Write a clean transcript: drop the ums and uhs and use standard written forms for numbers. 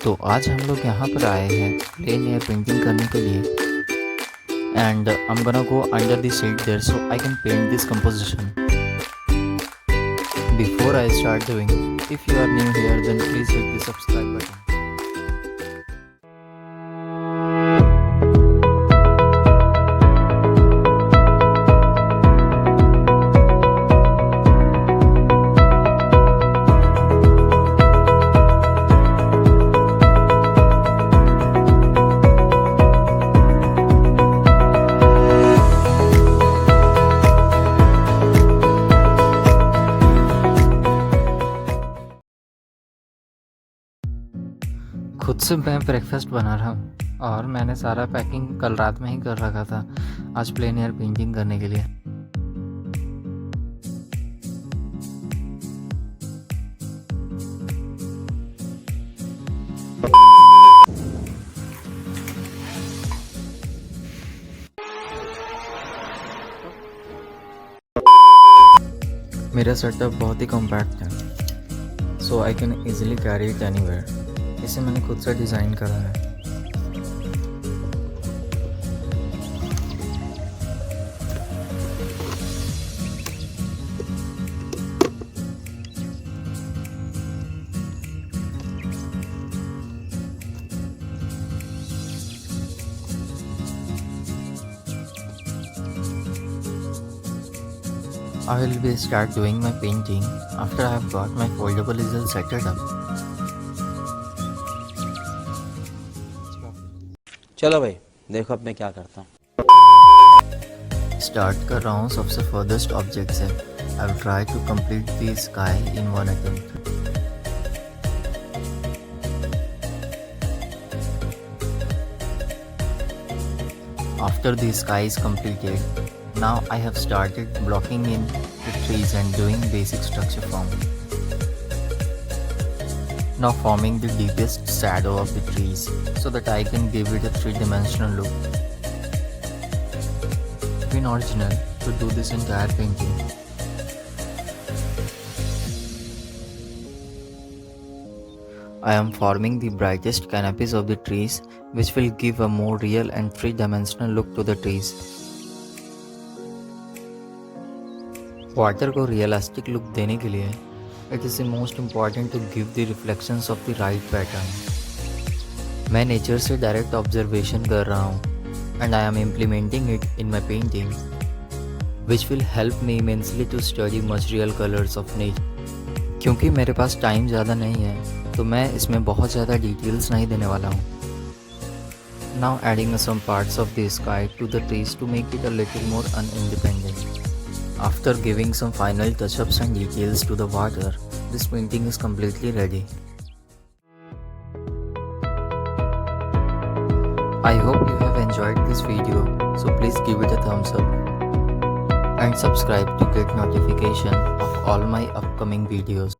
तो आज हम लोग यहाँ पर आए हैं प्लेन एयर पेंटिंग करने के लिए and I am gonna go under the shade there so I can paint this composition. Before I start doing, if you are new here then please hit the subscribe button. खुद से मैं breakfast बना रहा हूँ और मैंने सारा packing कल रात में ही कर रखा था आज प्लेन एयर पेंटिंग करने के लिए. मेरा सेटअप बहुत ही कॉम्पैक्ट है so I can easily carry it anywhere. इसे मैंने खुद से डिज़ाइन करा है. I will be start doing my painting after I have got my foldable easel set it up. चलो भाई देखो अब मैं क्या करता हूँ. स्टार्ट कर रहा हूँ सबसे फर्देस्ट ऑब्जेक्ट से. I will try to complete the sky in one attempt. After the sky is completed, now I have started blocking in the trees and doing basic structure form. Now forming the deepest shadow of the trees so that I can give it a three-dimensional look. It's been original to do this entire painting. I am forming the brightest canopies of the trees which will give a more real and three-dimensional look to the trees. Water को realistic look देने के लिए it is the most important to give the reflections of the right pattern. मैं nature से direct observation कर रहा हूँ and I am implementing it in my painting which will help me immensely to study much real colours of nature. क्योंकि मेरे पास time ज़्यादा नहीं है तो मैं इसमें बहुत ज़्यादा डिटेल्स नहीं देने वाला हूँ. Now adding some parts of the sky to the trees to make it a little more unindependent. After giving some final touch-ups and details to the water, this painting is completely ready. I hope you have enjoyed this video, so please give it a thumbs up and subscribe to get notification of all my upcoming videos.